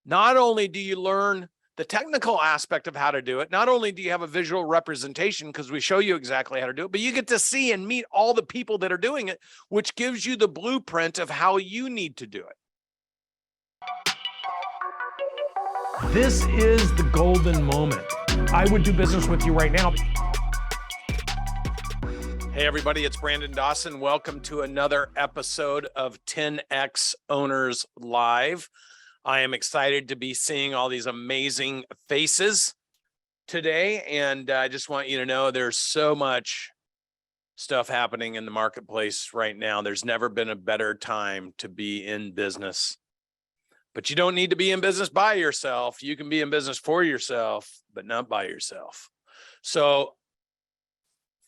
Not only do you learn the technical aspect of how to do it, not only do you have a visual representation because we show you exactly how to do it, but you get to see and meet all the people that are doing it, which gives you the blueprint of how you need to do it. This is the golden moment. I would do business with you right now. Hey everybody, it's Brandon Dawson. Welcome to another episode of 10X Owners Live. I am excited to be seeing all these amazing faces today. And I just want you to know there's so much stuff happening in the marketplace right now. There's never been a better time to be in business. But you don't need to be in business by yourself. You can be in business for yourself, but not by yourself. So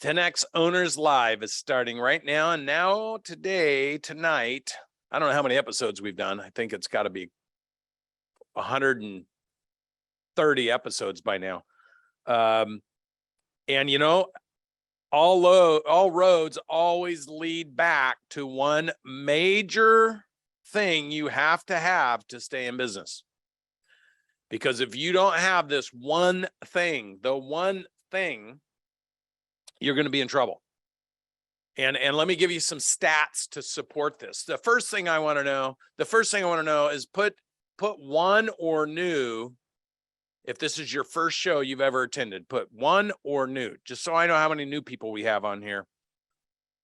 10X Owners Live is starting right now. And now tonight, I don't know how many episodes we've done. I think it's got to be 130 episodes by now. And you know, all roads always lead back to one major thing you have to stay in business. Because if you don't have this one thing, you're going to be in trouble. And let me give you some stats to support this. The first thing I want to know is put one or new. If this is your first show you've ever attended, put one or new, just so I know how many new people we have on here.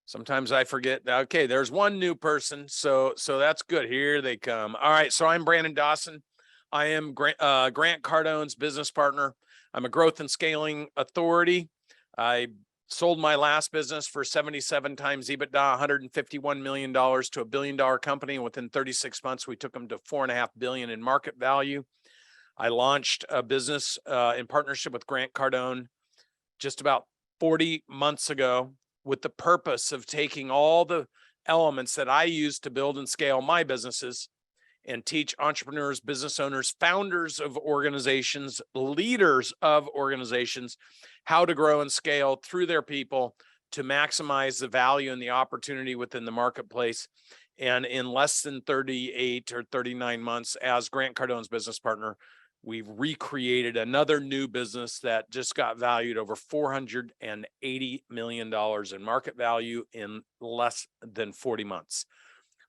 Sometimes I forget. Okay, there's one new person. So that's good. Here they come. All right. So I'm Brandon Dawson. I am Grant Cardone's business partner. I'm a growth and scaling authority. I sold my last business for 77 times EBITDA, $151 million to $1 billion company. And within 36 months, we took them to $4.5 billion in market value. I launched a business in partnership with Grant Cardone just about 40 months ago with the purpose of taking all the elements that I use to build and scale my businesses and teach entrepreneurs, business owners, founders of organizations, leaders of organizations, how to grow and scale through their people to maximize the value and the opportunity within the marketplace. And in less than 38 or 39 months as Grant Cardone's business partner, we've recreated another new business that just got valued over $480 million in market value in less than 40 months.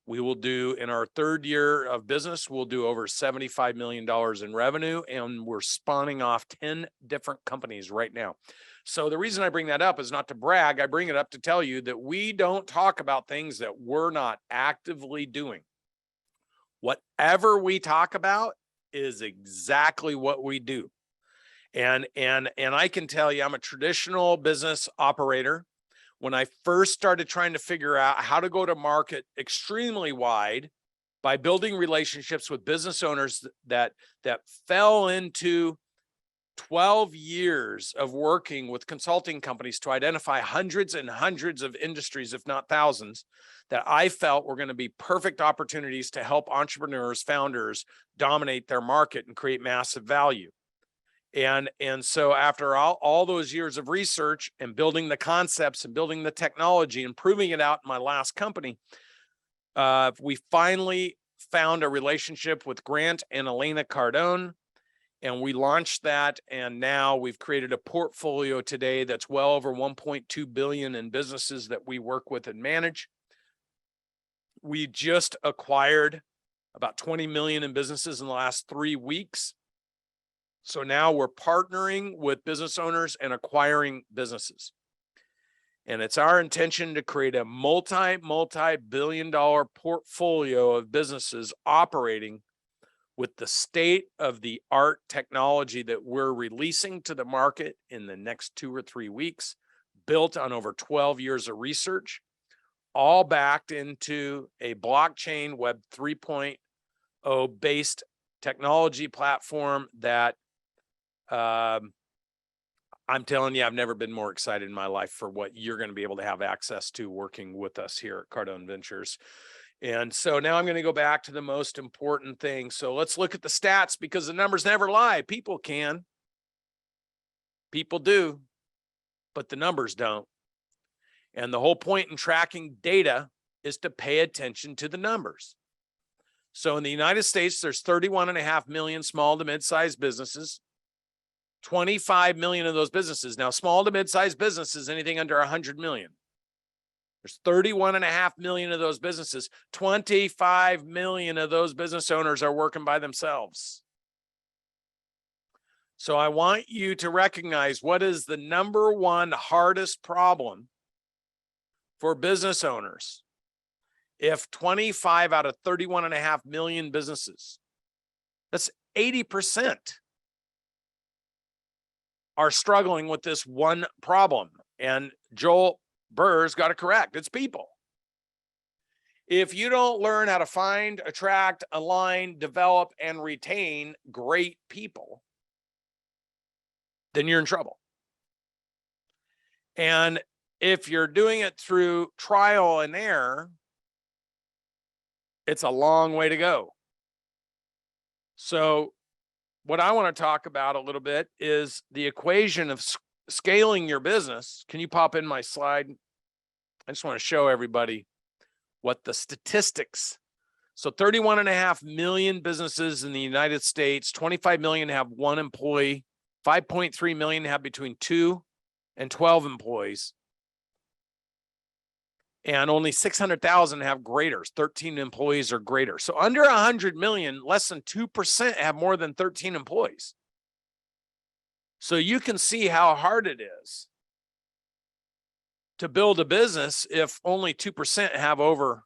We will do, in our third year of business, we'll do over $75 million in revenue, and we're spawning off 10 different companies right now. So the reason I bring that up is not to brag. I bring it up to tell you that we don't talk about things that we're not actively doing. Whatever we talk about is exactly what we do. And I can tell you, I'm a traditional business operator. When I first started trying to figure out how to go to market extremely wide by building relationships with business owners that fell into 12 years of working with consulting companies to identify hundreds and hundreds of industries, if not thousands, that I felt were going to be perfect opportunities to help entrepreneurs, founders dominate their market and create massive value. And so after all those years of research and building the concepts and building the technology and proving it out in my last company, we finally found a relationship with Grant and Elena Cardone, and we launched that. And now we've created a portfolio today that's well over 1.2 billion in businesses that we work with and manage. We just acquired about 20 million in businesses in the last 3 weeks. So now we're partnering with business owners and acquiring businesses. And it's our intention to create a multi-billion dollar portfolio of businesses operating with the state-of-the-art technology that we're releasing to the market in the next 2 or 3 weeks, built on over 12 years of research, all backed into a blockchain Web 3.0 based technology platform that I'm telling you, I've never been more excited in my life for what you're going to be able to have access to working with us here at Cardone Ventures. And so now I'm going to go back to the most important thing. So let's look at the stats, because the numbers never lie. People can. People do, but the numbers don't. And the whole point in tracking data is to pay attention to the numbers. So in the United States, there's 31.5 million small to mid-sized businesses. 25 million of those businesses. Now, small to mid-sized businesses, anything under 100 million. There's 31.5 million of those businesses. 25 million of those business owners are working by themselves. So I want you to recognize what is the number one hardest problem for business owners. If 25 out of 31.5 million businesses, that's 80%, are struggling with this one problem. And Joel Burr's got it correct. It's people. If you don't learn how to find, attract, align, develop, and retain great people, then you're in trouble. And if you're doing it through trial and error, it's a long way to go. So what I want to talk about a little bit is the equation of scaling your business. Can you pop in my slide? I just want to show everybody what the statistics. So 31.5 million businesses in the United States, 25 million have one employee, 5.3 million have between 2 and 12 employees. And only 600,000 have greater, 13 employees or greater. So under 100 million, less than 2% have more than 13 employees. So you can see how hard it is to build a business if only 2% have over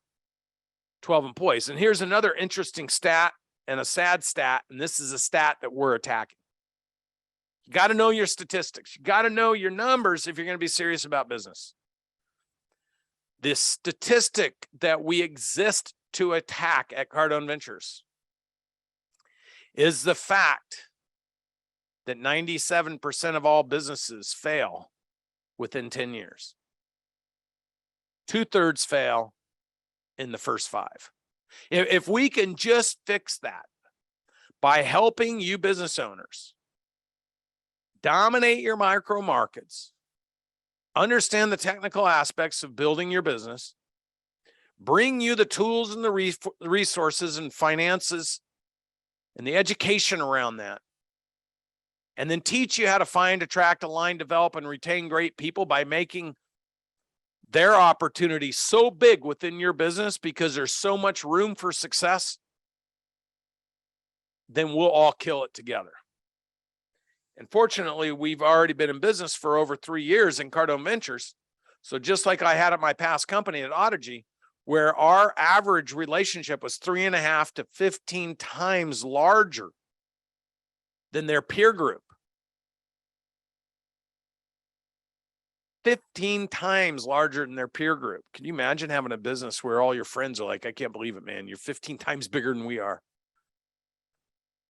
12 employees. And here's another interesting stat and a sad stat, and this is a stat that we're attacking. You got to know your statistics. You got to know your numbers if you're going to be serious about business. The statistic that we exist to attack at Cardone Ventures is the fact that 97% of all businesses fail within 10 years. 2/3 fail in the first 5. If we can just fix that by helping you business owners dominate your micro markets, understand the technical aspects of building your business, bring you the tools and the resources and finances and the education around that, and then teach you how to find, attract, align, develop, and retain great people by making their opportunity so big within your business because there's so much room for success, then we'll all kill it together. And fortunately, we've already been in business for over 3 years in Cardone Ventures. So just like I had at my past company at Audigy, where our average relationship was 3.5 to 15 times larger than their peer group. 15 times larger than their peer group. Can you imagine having a business where all your friends are like, I can't believe it, man. You're 15 times bigger than we are.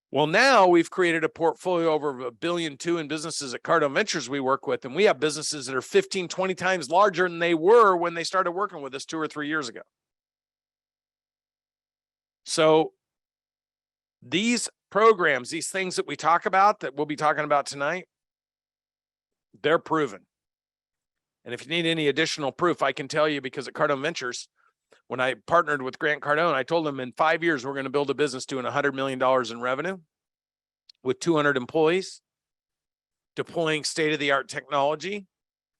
Well, now we've created a portfolio over $1.2 billion in businesses at Cardone Ventures we work with, and we have businesses that are 15, 20 times larger than they were when they started working with us 2 or 3 years ago. So these programs, these things that we talk about, that we'll be talking about tonight, they're proven. And if you need any additional proof, I can tell you, because at Cardone Ventures, when I partnered with Grant Cardone, I told him in 5 years, we're going to build a business doing $100 million in revenue with 200 employees, deploying state-of-the-art technology,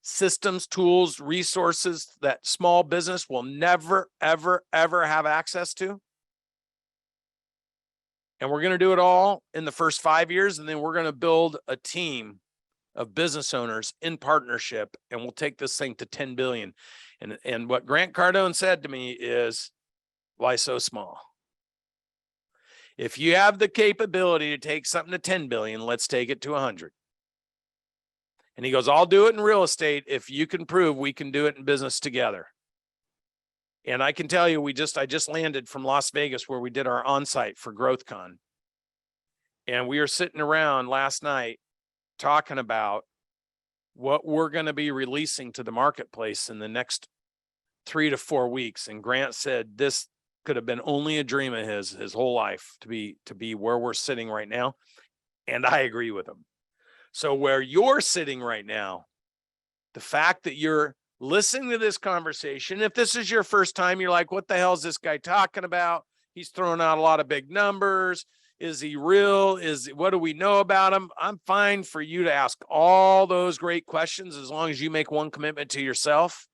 systems, tools, resources that small business will never, ever, ever have access to. And we're going to do it all in the first 5 years. And then we're going to build a team of business owners in partnership, and we'll take this thing to 10 billion. And what Grant Cardone said to me is, why so small? If you have the capability to take something to 10 billion, let's take it to 100. And he goes, I'll do it in real estate if you can prove we can do it in business together. And I can tell you, I just landed from Las Vegas, where we did our on-site for GrowthCon. And we were sitting around last night talking about what we're going to be releasing to the marketplace in the next 3 to 4 weeks. And Grant said this could have been only a dream of his whole life to be where we're sitting right now. And I agree with him. So where you're sitting right now, the fact that you're listening to this conversation, if this is your first time, you're like, what the hell is this guy talking about? He's throwing out a lot of big numbers. Is he real? What do we know about him? I'm fine for you to ask all those great questions as long as you make one commitment to yourself.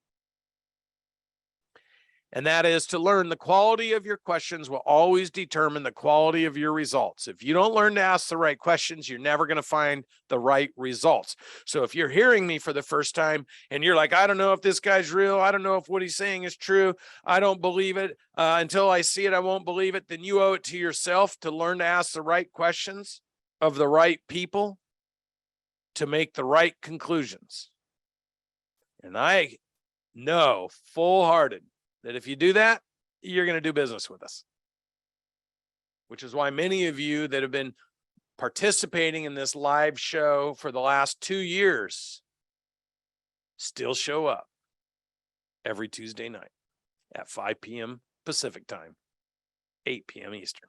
And that is to learn the quality of your questions will always determine the quality of your results. If you don't learn to ask the right questions, you're never going to find the right results. So if you're hearing me for the first time and you're like, I don't know if this guy's real, I don't know if what he's saying is true, I don't believe it, until I see it, I won't believe it, then you owe it to yourself to learn to ask the right questions of the right people to make the right conclusions. And I know full-hearted that if you do that, you're going to do business with us. Which is why many of you that have been participating in this live show for the last 2 years still show up every Tuesday night at 5 p.m. Pacific time, 8 p.m. Eastern.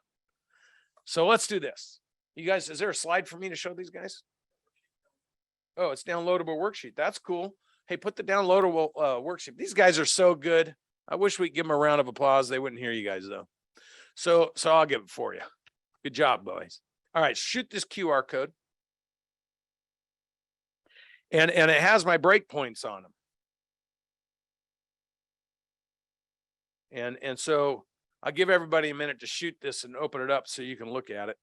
So let's do this. You guys, is there a slide for me to show these guys? Oh, it's downloadable worksheet. That's cool. Hey, put the downloadable worksheet. These guys are so good. I wish we'd give them a round of applause. They wouldn't hear you guys though. So I'll give it for you. Good job, boys. All right, shoot this QR code. And it has my breakpoints on them. And so I'll give everybody a minute to shoot this and open it up so you can look at it.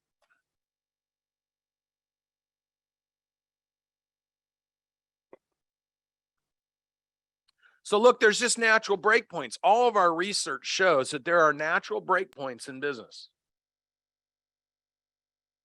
So look, there's just natural breakpoints. All of our research shows that there are natural breakpoints in business.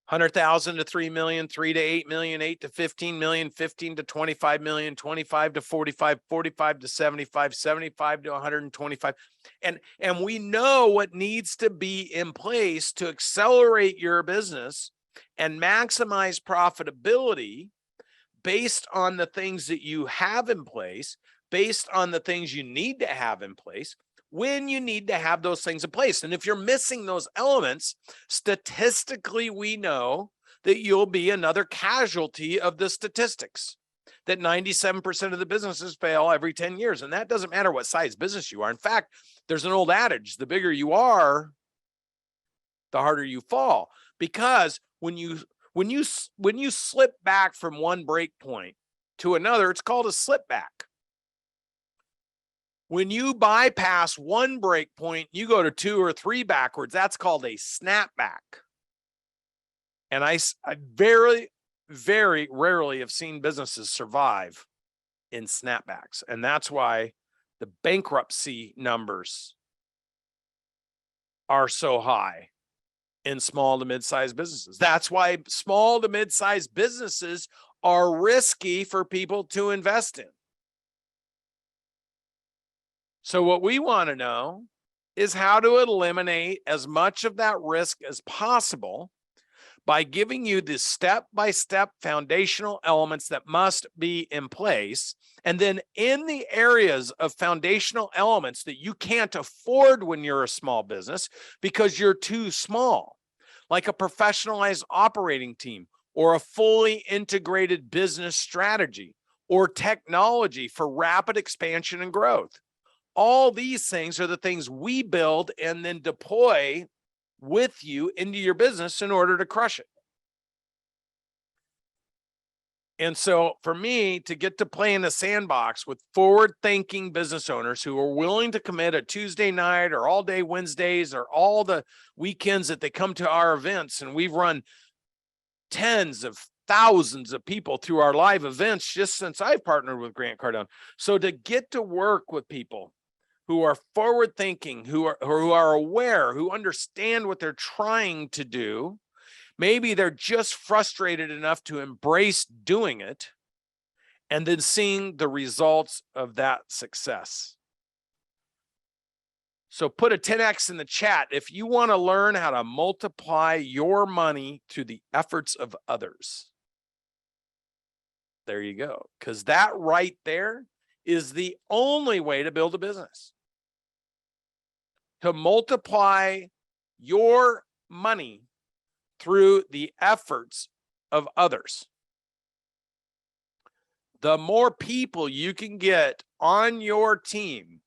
100,000 to 3 million, 3 to 8 million, 8 to 15 million, 15 to 25 million, 25 to 45, 45 to 75, 75 to 125. And we know what needs to be in place to accelerate your business and maximize profitability based on the things that you have in place, based on the things you need to have in place when you need to have those things in place. And if you're missing those elements, statistically, we know that you'll be another casualty of the statistics, that 97% of the businesses fail every 10 years. And that doesn't matter what size business you are. In fact, there's an old adage, the bigger you are, the harder you fall, because when you slip back from one break point to another, it's called a slip back. When you bypass one break point, you go to 2 or 3 backwards. That's called a snapback. And I very, very rarely have seen businesses survive in snapbacks. And that's why the bankruptcy numbers are so high in small to mid-sized businesses. That's why small to mid-sized businesses are risky for people to invest in. So what we want to know is how to eliminate as much of that risk as possible by giving you the step-by-step foundational elements that must be in place. And then in the areas of foundational elements that you can't afford when you're a small business because you're too small, like a professionalized operating team or a fully integrated business strategy or technology for rapid expansion and growth. All these things are the things we build and then deploy with you into your business in order to crush it. And so for me to get to play in the sandbox with forward-thinking business owners who are willing to commit a Tuesday night or all day Wednesdays or all the weekends that they come to our events, and we've run tens of thousands of people through our live events just since I've partnered with Grant Cardone. So to get to work with people who are forward thinking, who are aware, who understand what they're trying to do. Maybe they're just frustrated enough to embrace doing it and then seeing the results of that success. So put a 10X in the chat if you want to learn how to multiply your money through the efforts of others. There you go. Because that right there is the only way to build a business. To multiply your money through the efforts of others. The more people you can get on your team,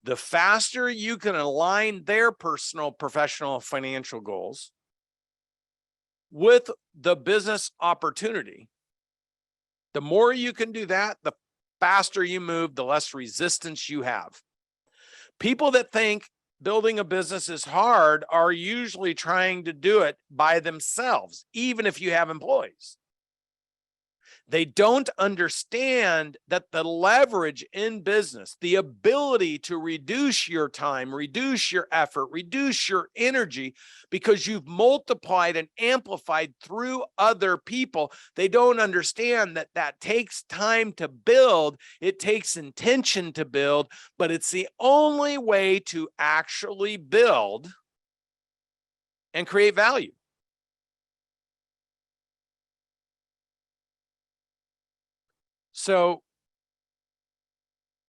the faster you can align their personal, professional, financial goals with the business opportunity, the more you can do that, the faster you move, the less resistance you have. People that think building a business is hard are usually trying to do it by themselves, even if you have employees. They don't understand that the leverage in business, the ability to reduce your time, reduce your effort, reduce your energy, because you've multiplied and amplified through other people. They don't understand that that takes time to build. It takes intention to build, but it's the only way to actually build and create value. So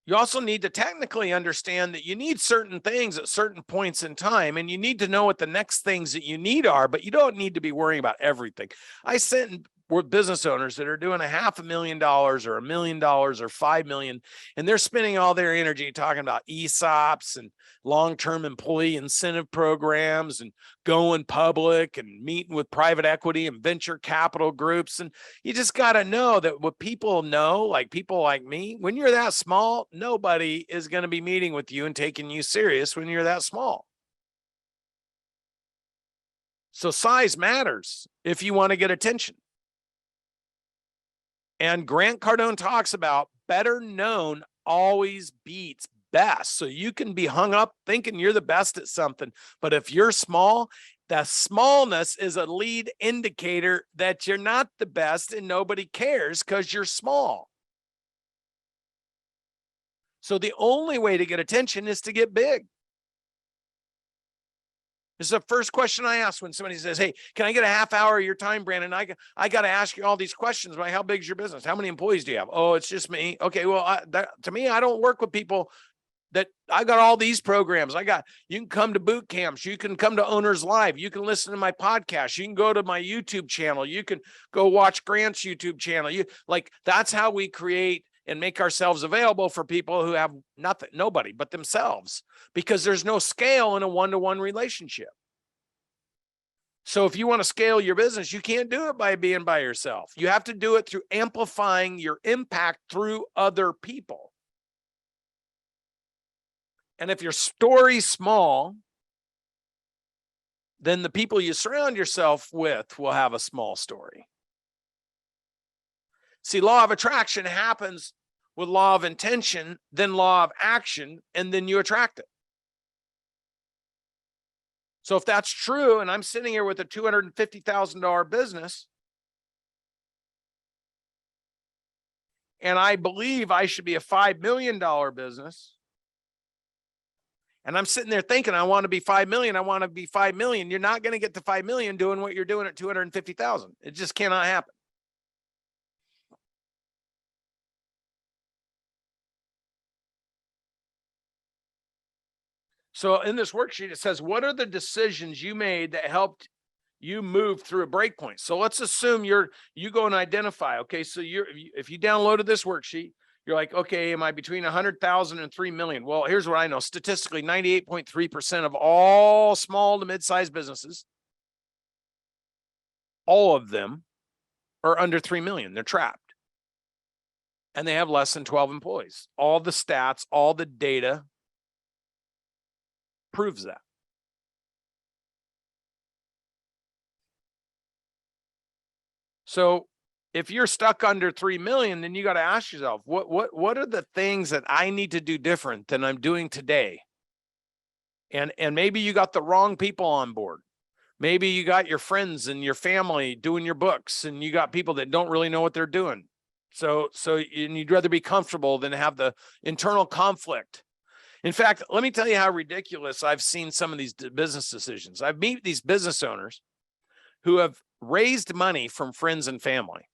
you also need to technically understand that you need certain things at certain points in time, and you need to know what the next things that you need are, but you don't need to be worrying about everything. I sit with business owners that are doing $500,000 or $1 million or $5 million, and they're spending all their energy talking about ESOPs and long-term employee incentive programs and going public and meeting with private equity and venture capital groups. And you just got to know that what people know, like people like me, when you're that small, nobody is going to be meeting with you and taking you serious when you're that small. So size matters if you want to get attention. And Grant Cardone talks about better known always beats best. So you can be hung up thinking you're the best at something, but if you're small, the smallness is a lead indicator that you're not the best and nobody cares because you're small. So the only way to get attention is to get big. This is the first question I ask when somebody says, hey, can I get a half hour of your time, Brandon? I got to ask you all these questions. How big is your business? How many employees do you have? Oh, it's just me. Okay, well, to me, I don't work with people that I got all these programs. You can come to boot camps. You can come to Owners Live. You can listen to my podcast. You can go to my YouTube channel. You can go watch Grant's YouTube channel. That's how we create and make ourselves available for people who have nobody but themselves, because there's no scale in a one-to-one relationship. So if you want to scale your business, you can't do it by being by yourself. You have to do it through amplifying your impact through other people. And if your story's small, then the people you surround yourself with will have a small story. See, law of attraction happens with law of intention, then law of action, and then you attract it. So if that's true, and I'm sitting here with a $250,000 business, and I believe I should be a $5 million business, and I'm sitting there thinking, I want to be 5 million. I want to be 5 million. You're not going to get to 5 million doing what you're doing at 250,000. It just cannot happen. So in this worksheet, it says, what are the decisions you made that helped you move through a break point? So let's assume you go and identify. Okay. So if you downloaded this worksheet, you're like, okay, am I between 100,000 and 3 million? Well, here's what I know. Statistically, 98.3% of all small to mid-sized businesses, all of them are under 3 million. They're trapped. And they have less than 12 employees. All the stats, all the data proves that. So if you're stuck under 3 million, then you got to ask yourself, what are the things that I need to do different than I'm doing today? And maybe you got the wrong people on board. Maybe you got your friends and your family doing your books, and you got people that don't really know what they're doing. So you'd rather be comfortable than have the internal conflict. In fact, let me tell you how ridiculous I've seen some of these business decisions. I've met these business owners who have raised money from friends and family.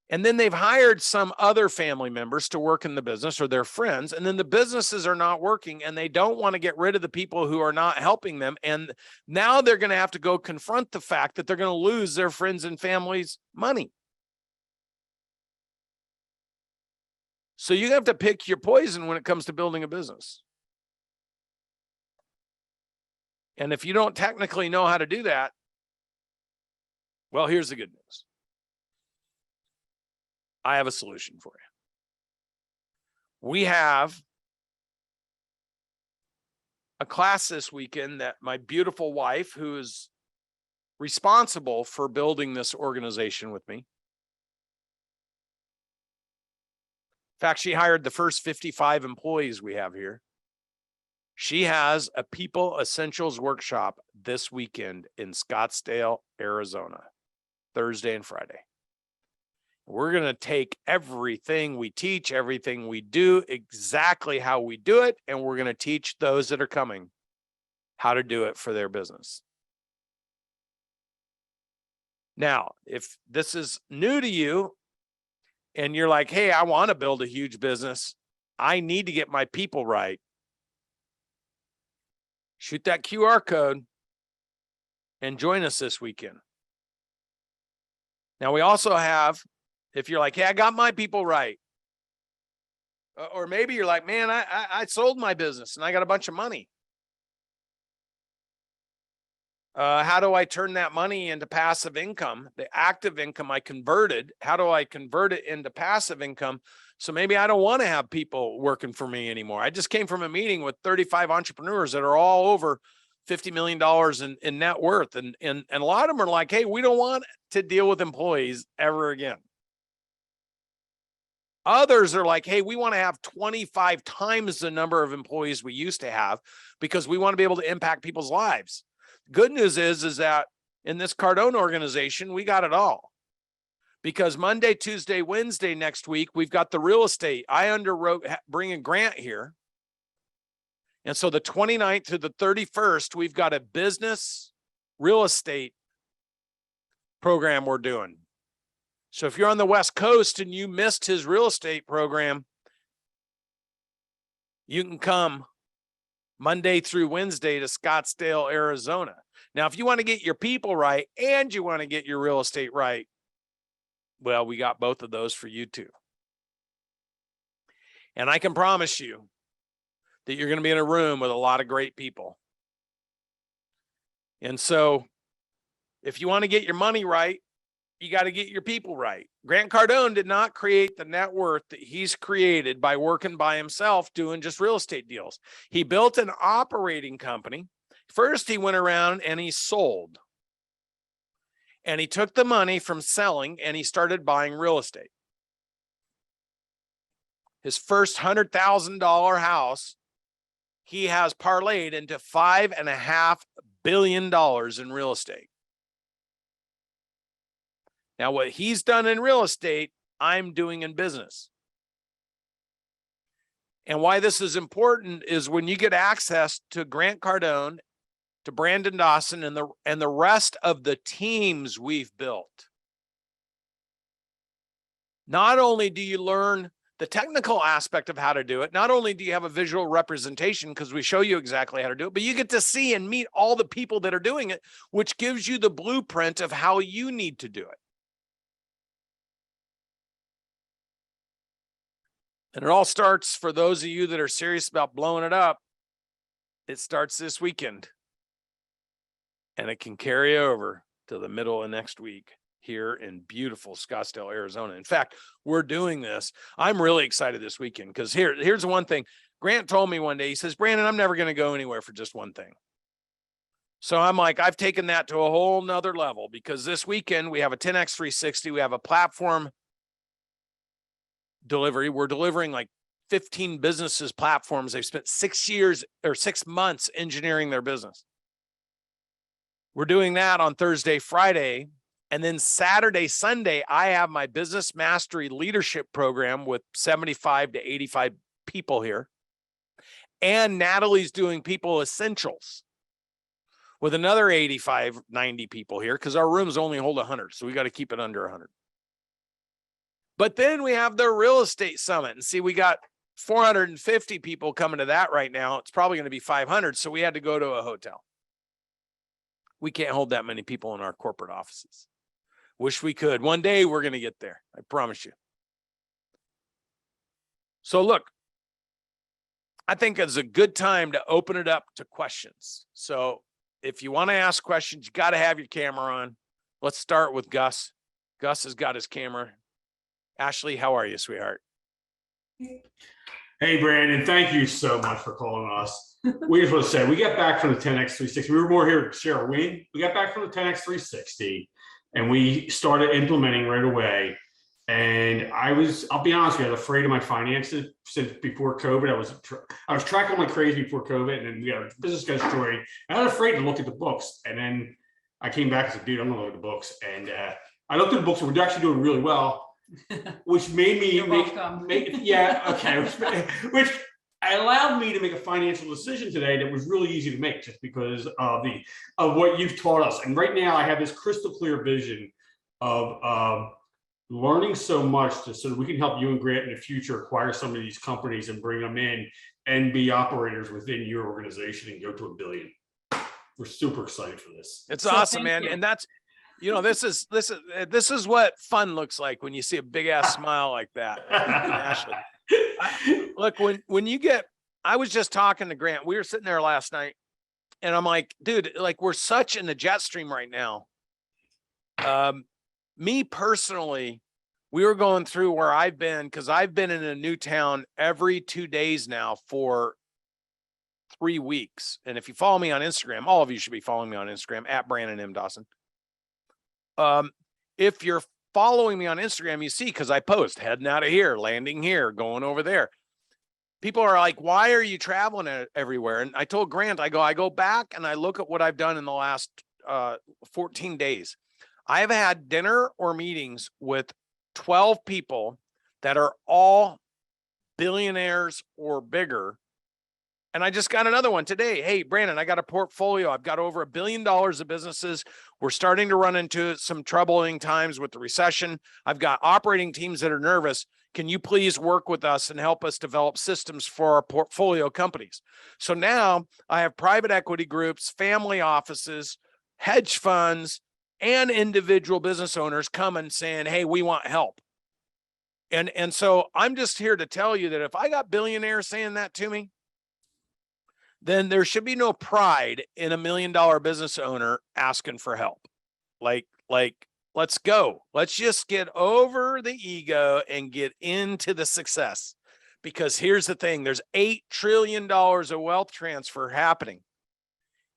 And then they've hired some other family members to work in the business, or their friends. And then the businesses are not working, and they don't want to get rid of the people who are not helping them. And now they're going to have to go confront the fact that they're going to lose their friends and family's money. So you have to pick your poison when it comes to building a business. And if you don't technically know how to do that, well, here's the good news. I have a solution for you. We have a class this weekend that my beautiful wife, who is responsible for building this organization with me. In fact, she hired the first 55 employees we have here. She has a People Essentials workshop this weekend in Scottsdale, Arizona, Thursday and Friday. We're going to take everything we teach, everything we do, exactly how we do it, and we're going to teach those that are coming how to do it for their business. Now, if this is new to you and you're like, hey, I want to build a huge business, I need to get my people right. Shoot that QR code and join us this weekend. Now, we also have, if you're like, hey, I got my people right. Or maybe you're like, man, I sold my business and I got a bunch of money. How do I turn that money into passive income? The active income I converted, how do I convert it into passive income? So maybe I don't want to have people working for me anymore. I just came from a meeting with 35 entrepreneurs that are all over $50 million in net worth. And a lot of them are like, hey, we don't want to deal with employees ever again. Others are like, hey, we want to have 25 times the number of employees we used to have because we want to be able to impact people's lives. Good news is that in this Cardone organization, we got it all. Because Monday, Tuesday, Wednesday next week, we've got the real estate. I underwrote bringing Grant here. And so the 29th through the 31st, we've got a business real estate program we're doing. So if you're on the West Coast and you missed his real estate program, you can come Monday through Wednesday to Scottsdale, Arizona. Now, if you want to get your people right and you want to get your real estate right, well, we got both of those for you too. And I can promise you that you're going to be in a room with a lot of great people. And so if you want to get your money right, you got to get your people right. Grant Cardone did not create the net worth that he's created by working by himself doing just real estate deals. He built an operating company. First, he went around and he sold. And he took the money from selling and he started buying real estate. His first $100,000 house, he has parlayed into $5.5 billion in real estate. Now, what he's done in real estate, I'm doing in business. And why this is important is when you get access to Grant Cardone, to Brandon Dawson, and the rest of the teams we've built. Not only do you learn the technical aspect of how to do it, not only do you have a visual representation because we show you exactly how to do it, but you get to see and meet all the people that are doing it, which gives you the blueprint of how you need to do it. And it all starts, for those of you that are serious about blowing it up, it starts this weekend. And it can carry over to the middle of next week here in beautiful Scottsdale, Arizona. In fact, we're doing this. I'm really excited this weekend because here's the one thing. Grant told me one day, he says, Brandon, I'm never going to go anywhere for just one thing. So I'm like, I've taken that to a whole nother level because this weekend we have a 10X 360. We have a platform delivery. We're delivering like 15 businesses platforms. They've spent 6 years or 6 months engineering their business. We're doing that on Thursday, Friday, and then Saturday, Sunday, I have my business mastery leadership program with 75 to 85 people here. And Natalie's doing People Essentials with another 85, 90 people here because our rooms only hold 100. So we got to keep it under 100. But then we have the real estate summit, and see, we got 450 people coming to that right now. It's probably going to be 500. So we had to go to a hotel. We can't hold that many people in our corporate offices. Wish we could. One day we're going to get there. I promise you. So look, I think it's a good time to open it up to questions. So if you want to ask questions, you got to have your camera on. Let's start with Gus. Gus has got his camera. Ashley, how are you, sweetheart? Hey, Brandon, thank you so much for calling us. We just want to say, we got back from the 10X360. We were more here to share a win. We got back from the 10X360 and we started implementing right away. And I'll be honest with you, I was afraid of my finances since before COVID. I was tracking like crazy before COVID, and then we got a business got destroyed. I was afraid to look at the books. And then I came back and said, dude, I'm gonna look at the books. And I looked at the books and we're actually doing really well. Which made me which allowed me to make a financial decision today that was really easy to make, just because of what you've taught us. And right now I have this crystal clear vision of learning so much so that we can help you and Grant in the future acquire some of these companies and bring them in and be operators within your organization and go to $1 billion. We're super excited for this. It's awesome, man. And that's, this is what fun looks like when you see a big ass smile like that. Ashley, look, I was just talking to Grant. We were sitting there last night and I'm like, dude, like we're such in the jet stream right now. Me personally, we were going through where I've been, because I've been in a new town every 2 days now for 3 weeks. And if you follow me on Instagram, all of you should be following me on Instagram at Brandon M. Dawson. If you're following me on Instagram, you see, because I post heading out of here, landing here, going over there. People are like, why are you traveling everywhere? And I told Grant, I go back and I look at what I've done in the last 14 days. I've had dinner or meetings with 12 people that are all billionaires or bigger. And I just got another one today. Hey, Brandon, I got a portfolio. I've got over $1 billion of businesses. We're starting to run into some troubling times with the recession. I've got operating teams that are nervous. Can you please work with us and help us develop systems for our portfolio companies? So now I have private equity groups, family offices, hedge funds, and individual business owners coming saying, hey, we want help. And so I'm just here to tell you that if I got billionaires saying that to me, then there should be no pride in a $1 million business owner asking for help. Like, let's go. Let's just get over the ego and get into the success. Because here's the thing, there's $8 trillion of wealth transfer happening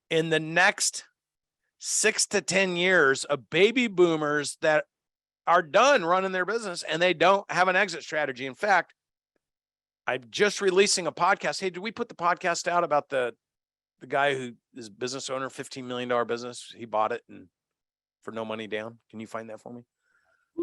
in the next 6 to 10 years of baby boomers that are done running their business and they don't have an exit strategy. In fact, I'm just releasing a podcast. Hey, did we put the podcast out about the guy who is business owner, $15 million business? He bought it and for no money down. Can you find that for me?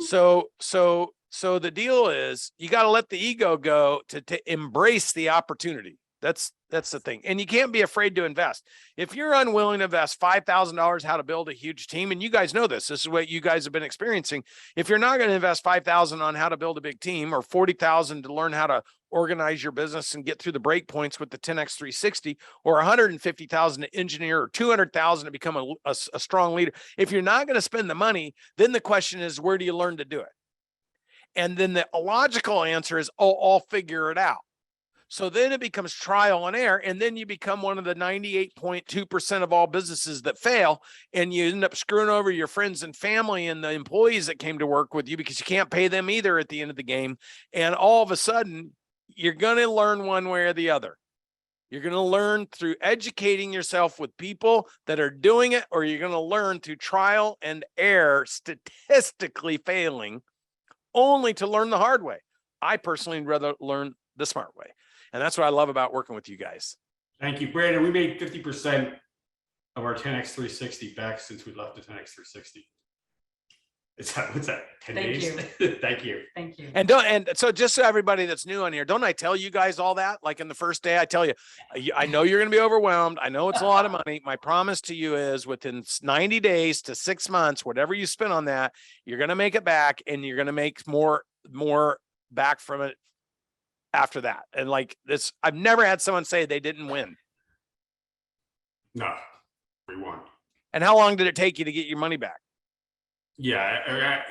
So the deal is you got to let the ego go to embrace the opportunity. That's the thing. And you can't be afraid to invest. If you're unwilling to invest $5,000 how to build a huge team, and you guys know this is what you guys have been experiencing. If you're not going to invest $5,000 on how to build a big team, or $40,000 to learn how to organize your business and get through the break points with the 10X360, or $150,000 to engineer, or $200,000 to become a strong leader. If you're not going to spend the money, then the question is, where do you learn to do it? And then the logical answer is, oh, I'll figure it out. So then it becomes trial and error. And then you become one of the 98.2% of all businesses that fail. And you end up screwing over your friends and family and the employees that came to work with you, because you can't pay them either at the end of the game. And all of a sudden, you're going to learn one way or the other. You're going to learn through educating yourself with people that are doing it, or you're going to learn through trial and error, statistically failing, only to learn the hard way. I personally would rather learn the smart way. And that's what I love about working with you guys. Thank you, Brandon. We made 50% of our 10X360 back since we left the 10X360. What's that? 10 days? Thank you. Thank you. And so just so everybody that's new on here, don't I tell you guys all that? Like in the first day, I tell you, I know you're going to be overwhelmed. I know it's a lot of money. My promise to you is within 90 days to 6 months, whatever you spend on that, you're going to make it back, and you're going to make more back from it after that. And like this, I've never had someone say they didn't win. No, we won. And how long did it take you to get your money back? Yeah,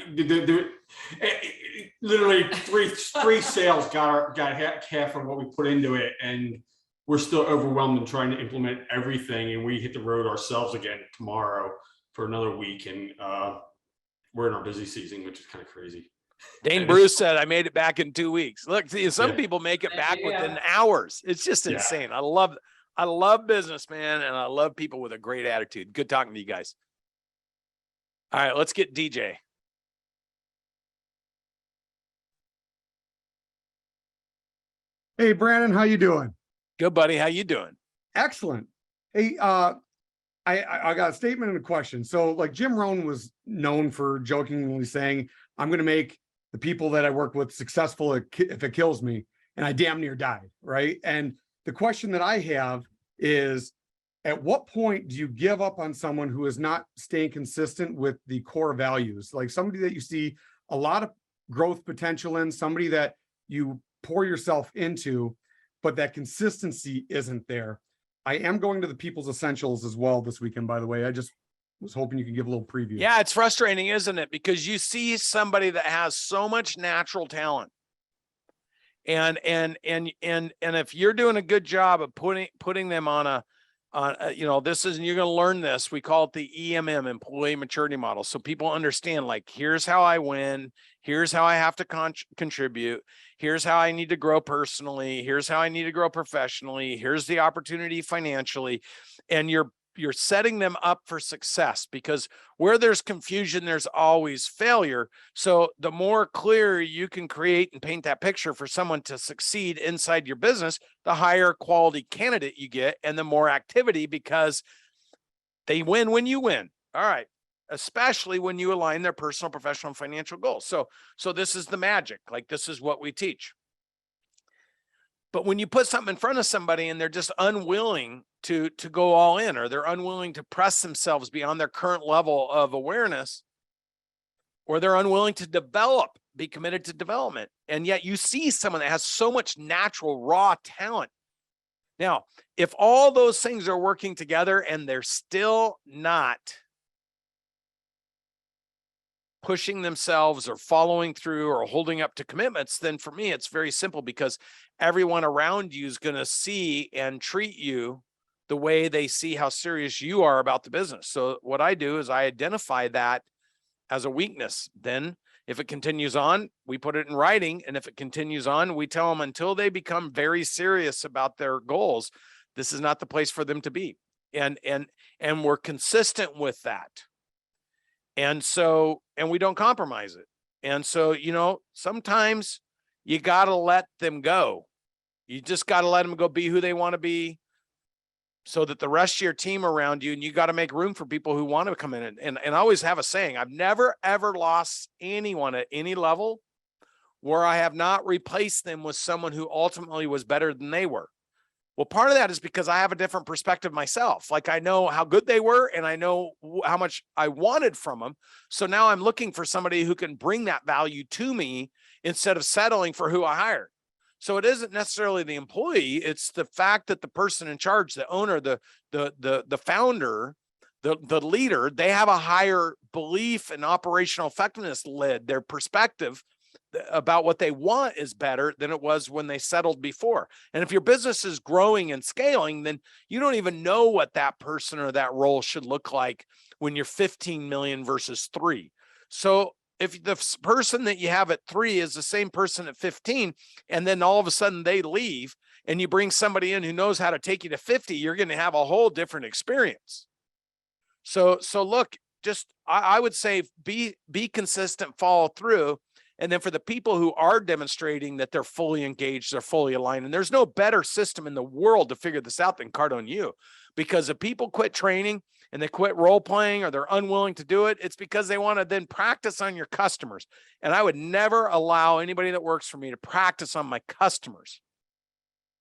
literally three sales got half of what we put into it, and we're still overwhelmed and trying to implement everything. And we hit the road ourselves again tomorrow for another week, and we're in our busy season, which is kind of crazy. Dane Bruce said, I made it back in 2 weeks. Look, see, some people make it back within hours. It's just insane. I love business, man. And I love people with a great attitude. Good talking to you guys. All right, let's get DJ. Hey, Brandon, how you doing? Good, buddy. How you doing? Excellent. Hey, I got a statement and a question. So like Jim Rohn was known for jokingly saying, I'm going to make the people that I work with successful if it kills me, and I damn near died, right? And the question that I have is, at what point do you give up on someone who is not staying consistent with the core values? Like somebody that you see a lot of growth potential in, somebody that you pour yourself into, but that consistency isn't there. I am going to the People's Essentials as well this weekend, by the way. I just was hoping you could give a little preview. Yeah, it's frustrating, isn't it? Because you see somebody that has so much natural talent. And if you're doing a good job of putting them on you're going to learn this. We call it the EMM, employee maturity model. So people understand, like, here's how I win. Here's how I have to contribute. Here's how I need to grow personally. Here's how I need to grow professionally. Here's the opportunity financially. And you're setting them up for success, because where there's confusion, there's always failure. So the more clear you can create and paint that picture for someone to succeed inside your business, the higher quality candidate you get and the more activity, because they win when you win. All right. Especially when you align their personal, professional, and financial goals. So this is the magic. Like, this is what we teach. But when you put something in front of somebody and they're just unwilling to go all in, or they're unwilling to press themselves beyond their current level of awareness, or they're unwilling to be committed to development, and yet you see someone that has so much natural raw talent. Now, if all those things are working together and they're still not pushing themselves or following through or holding up to commitments, then for me, it's very simple, because everyone around you is going to see and treat you the way they see how serious you are about the business. So what I do is I identify that as a weakness. Then if it continues on, we put it in writing. And if it continues on, we tell them, until they become very serious about their goals, this is not the place for them to be. And we're consistent with that. And we don't compromise it. And so, sometimes you got to let them go. You just got to let them go be who they want to be, so that the rest of your team around you, and you got to make room for people who want to come in. And I always have a saying, I've never, ever lost anyone at any level where I have not replaced them with someone who ultimately was better than they were. Well, part of that is because I have a different perspective myself. Like, I know how good they were, and I know how much I wanted from them. So now I'm looking for somebody who can bring that value to me instead of settling for who I hired. So it isn't necessarily the employee. It's the fact that the person in charge, the owner, the founder, the leader, they have a higher belief and operational effectiveness led. Their perspective about what they want is better than it was when they settled before. And if your business is growing and scaling, then you don't even know what that person or that role should look like when you're 15 million versus 3. So if the person that you have at 3 is the same person at 15, and then all of a sudden they leave and you bring somebody in who knows how to take you to 50, you're going to have a whole different experience. So look, just, I would say be consistent, follow through. And then for the people who are demonstrating that they're fully engaged, they're fully aligned, and there's no better system in the world to figure this out than Cardone U, because if people quit training and they quit role playing, or they're unwilling to do it, it's because they want to then practice on your customers. And I would never allow anybody that works for me to practice on my customers.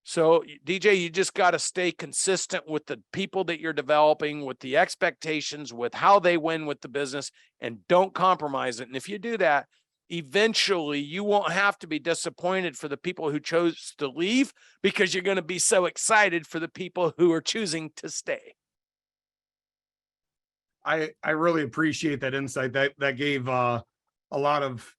So DJ, you just got to stay consistent with the people that you're developing, with the expectations, with how they win with the business, and don't compromise it. And if you do that, eventually you won't have to be disappointed for the people who chose to leave, because you're going to be so excited for the people who are choosing to stay. I really appreciate that insight. That gave a lot of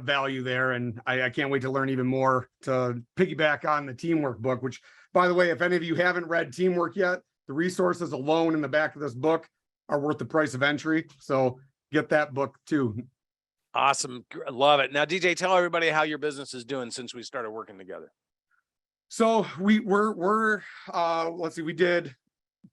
value there, and I can't wait to learn even more to piggyback on the teamwork book. Which, by the way, if any of you haven't read Teamwork yet, the resources alone in the back of this book are worth the price of entry. So get that book too. Awesome. Love it. Now, DJ, tell everybody how your business is doing since we started working together. So we're let's see, we did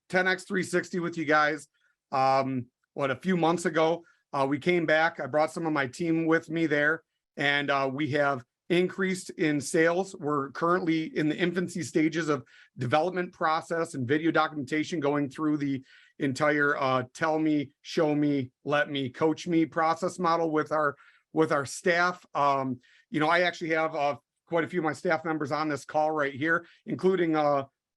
10x 360 with you guys a few months ago. We came back, I brought some of my team with me there, and we have increased in sales. We're currently in the infancy stages of development process and video documentation, going through the entire tell me, show me, let me, coach me process model with our staff. You know, I actually have quite a few of my staff members on this call right here, including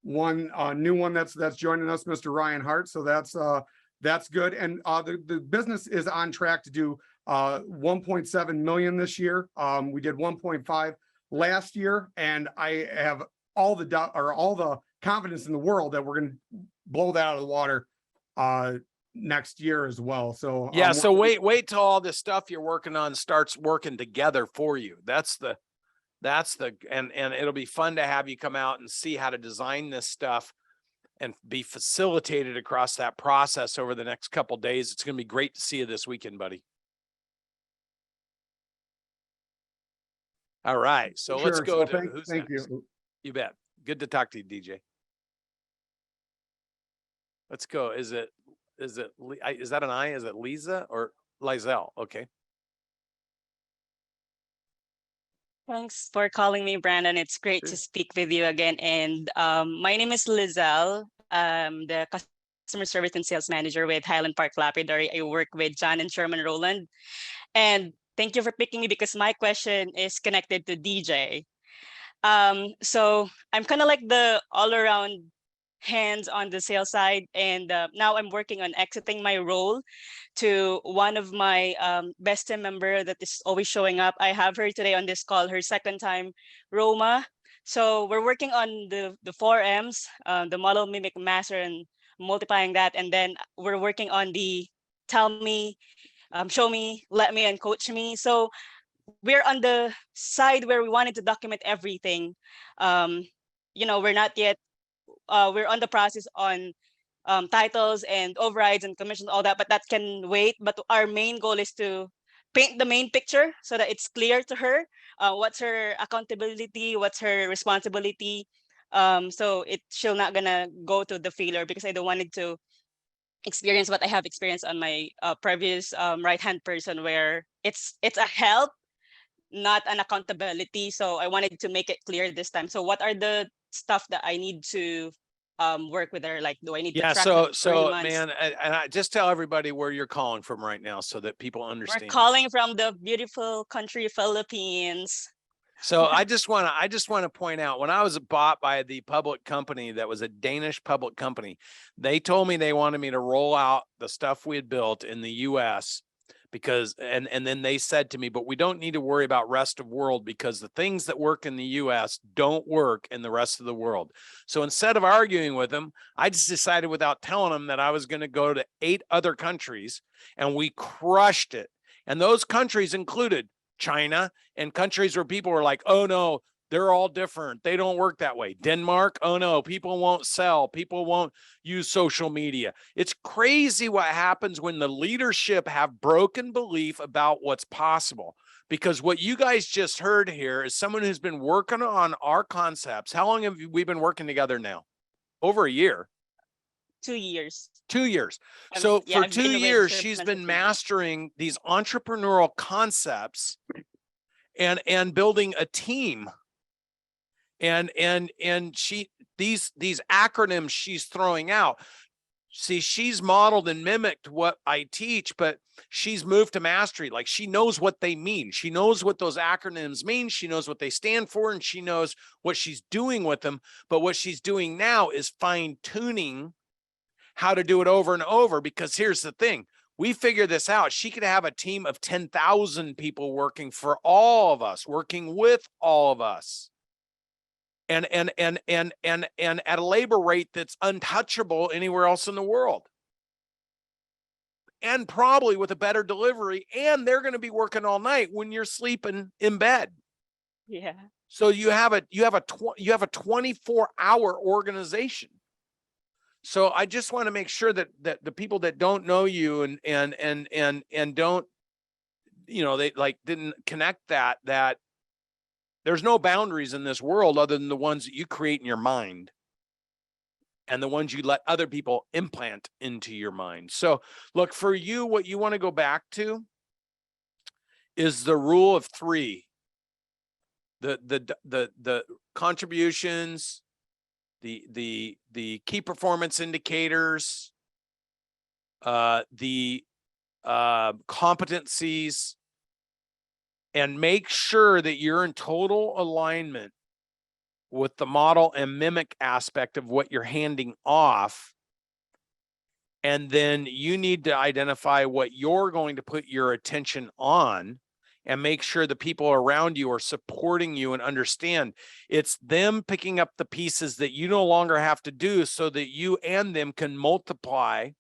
one new one that's joining us, Mr. Ryan Hart. So that's good. And the business is on track to do 1.7 million this year. We did 1.5 last year, and I have all the confidence in the world that we're going to blow that out of the water next year as well. So yeah, so wait till all this stuff you're working on starts working together for you. That's the and it'll be fun to have you come out and see how to design this stuff and be facilitated across that process over the next couple days. It's going to be great to see you this weekend, buddy. All right, so let's go to who's thank next? you. You bet. Good to talk to you, DJ. Let's go. Is that an I? Is it Lisa or Lizelle? Okay. Thanks for calling me, Brandon. It's great to speak with you again. And my name is Lizelle. The customer service and sales manager with Highland Park Lapidary. I work with John and Sherman Rowland. And thank you for picking me because my question is connected to DJ. So I'm kind of like the all-around hands on the sales side. And now I'm working on exiting my role to one of my best team member that is always showing up. I have her today on this call, her second time, Roma. So we're working on the 4Ms, the model, mimic, master, and multiplying that. And then we're working on the tell me, show me, let me, and coach me. So we're on the side where we wanted to document everything. You know, we're not yet, we're on the process on titles and overrides and commissions, all that, but that can wait. But our main goal is to paint the main picture so that it's clear to her what's her accountability, what's her responsibility. So she'll not gonna go to the failure, because I don't want it to experience what I have experienced on my previous right-hand person, where it's a help, not an accountability. So I wanted to make it clear this time. So what are the stuff that I need to work with her? Like, do I need to track so man, and I just tell everybody where you're calling from right now so that people understand. We're calling from the beautiful country Philippines. So I just want to point out, when I was bought by the public company that was a Danish public company, they told me they wanted me to roll out the stuff we had built in the US, because and then they said to me, but we don't need to worry about rest of world, because the things that work in the US don't work in the rest of the world. So instead of arguing with them, I just decided without telling them that I was going to go to 8 other countries, and we crushed it. And those countries included China and countries where people were like, oh no, they're all different, they don't work that way. Denmark, oh no, people won't sell, people won't use social media. It's crazy what happens when the leadership have broken belief about what's possible. Because what you guys just heard here is someone who's been working on our concepts. How long have we been working together now? Over a year. 2 years. 2 years. So yeah, for 2 years, she's been mastering these entrepreneurial concepts and building a team. And these acronyms she's throwing out. See, she's modeled and mimicked what I teach, but she's moved to mastery. Like, she knows what they mean. She knows what those acronyms mean. She knows what they stand for, and she knows what she's doing with them. But what she's doing now is fine-tuning how to do it over and over, because here's the thing. We figure this out. She could have a team of 10,000 people working for all of us, working with all of us. And at a labor rate that's untouchable anywhere else in the world. and probably with a better delivery, and they're going to be working all night when you're sleeping in bed. Yeah. So you have a 24-hour organization. So I just want to make sure that the people that don't know you and don't, they like didn't connect that there's no boundaries in this world other than the ones that you create in your mind and the ones you let other people implant into your mind. So look, for you, what you want to go back to is the rule of three. The contributions, the key performance indicators, the competencies, and make sure that you're in total alignment with the model and mimic aspect of what you're handing off. And then you need to identify what you're going to put your attention on and make sure the people around you are supporting you and understand it's them picking up the pieces that you no longer have to do so that you and them can multiply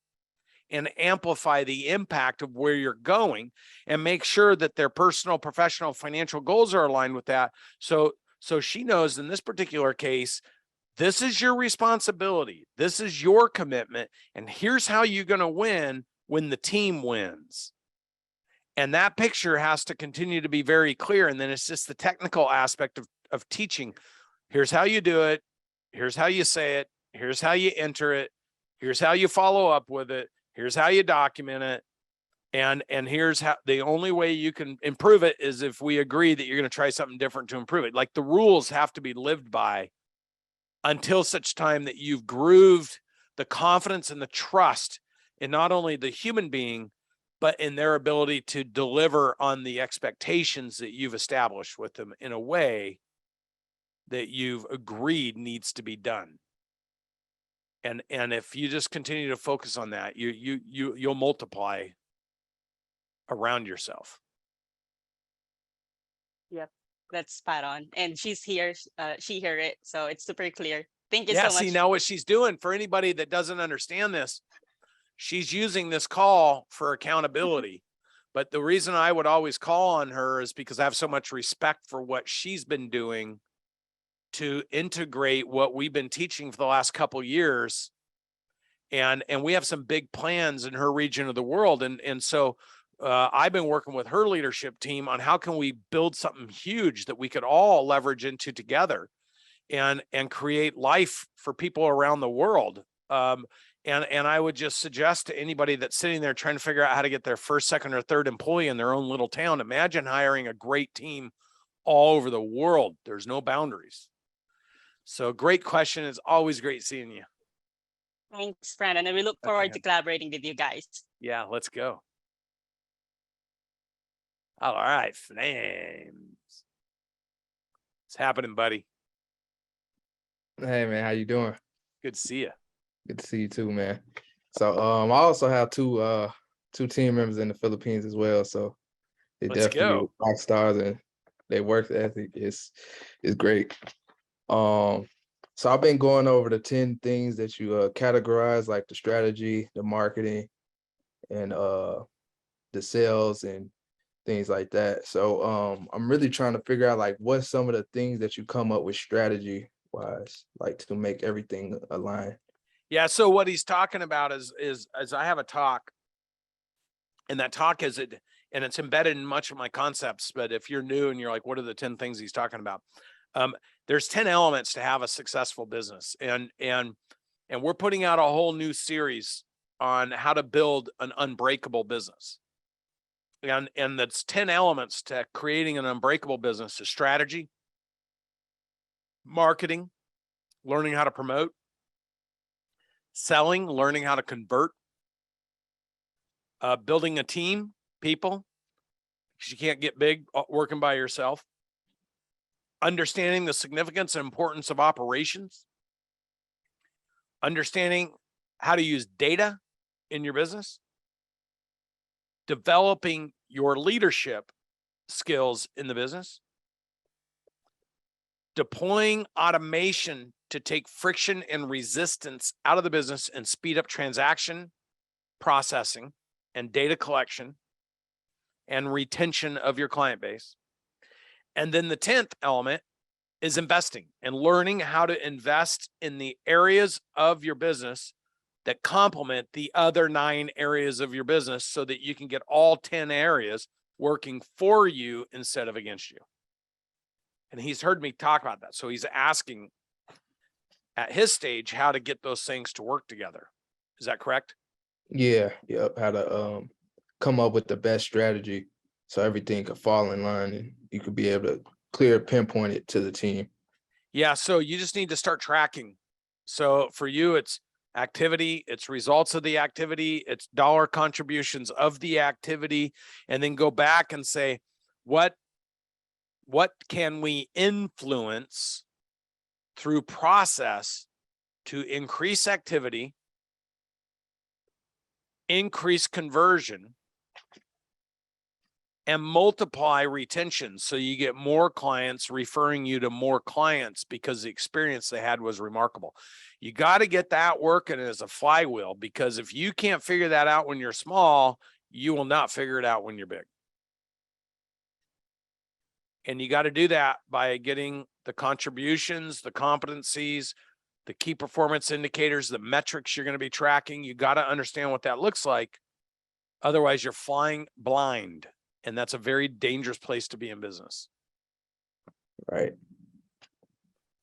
and amplify the impact of where you're going, and make sure that their personal, professional, financial goals are aligned with that. So she knows in this particular case, this is your responsibility. This is your commitment. And here's how you're going to win when the team wins. And that picture has to continue to be very clear. And then it's just the technical aspect of teaching. Here's how you do it. Here's how you say it. Here's how you enter it. Here's how you follow up with it. Here's how you document it. And here's how the only way you can improve it is if we agree that you're going to try something different to improve it. Like the rules have to be lived by until such time that you've grooved the confidence and the trust in not only the human being, but in their ability to deliver on the expectations that you've established with them in a way that you've agreed needs to be done. And if you just continue to focus on that, you'll multiply around yourself. Yep, that's spot on. And she's here. She heard it, so it's super clear. Thank you so much. See, now what she's doing, for anybody that doesn't understand this, she's using this call for accountability. But the reason I would always call on her is because I have so much respect for what she's been doing to integrate what we've been teaching for the last couple of years. And we have some big plans in her region of the world. And so I've been working with her leadership team on how can we build something huge that we could all leverage into together and create life for people around the world. And I would just suggest to anybody that's sitting there trying to figure out how to get their first, second, or third employee in their own little town, imagine hiring a great team all over the world. There's no boundaries. So great question. It's always great seeing you. Thanks, Brandon. And we look forward to collaborating with you guys. Yeah, let's go. All right, Flames. What's happening, buddy? Hey man, how you doing? Good to see you. Good to see you too, man. So I also have two team members in the Philippines as well. So they Let's definitely go. rock stars and their work ethic is great. So I've been going over the 10 things that you categorize, like the strategy, the marketing, and the sales and things like that. So I'm really trying to figure out like what's some of the things that you come up with strategy wise, like to make everything align. Yeah. So what he's talking about is I have a talk, and that talk is it, and it's embedded in much of my concepts. But if you're new and you're like, what are the 10 things he's talking about? There's 10 elements to have a successful business, and we're putting out a whole new series on how to build an unbreakable business. And that's 10 elements to creating an unbreakable business: is strategy, marketing, learning how to promote, selling, learning how to convert, building a team, people, because you can't get big working by yourself, understanding the significance and importance of operations, understanding how to use data in your business, developing your leadership skills in the business, deploying automation to take friction and resistance out of the business and speed up transaction processing and data collection and retention of your client base. And then the 10th element is investing and learning how to invest in the areas of your business that complement the other 9 areas of your business so that you can get all 10 areas working for you instead of against you. And he's heard me talk about that. So he's asking at his stage how to get those things to work together. Is that correct? Yeah, yep. How to come up with the best strategy so everything could fall in line and you could be able to clear pinpoint it to the team. Yeah. So you just need to start tracking. So for you, it's activity, it's results of the activity, it's dollar contributions of the activity, and then go back and say, what can we influence through process to increase activity, increase conversion, and multiply retention so you get more clients referring you to more clients because the experience they had was remarkable. You got to get that working as a flywheel, because if you can't figure that out when you're small, you will not figure it out when you're big. And you got to do that by getting the contributions, the competencies, the key performance indicators, the metrics you're going to be tracking. You got to understand what that looks like. Otherwise, you're flying blind. And that's a very dangerous place to be in business. Right.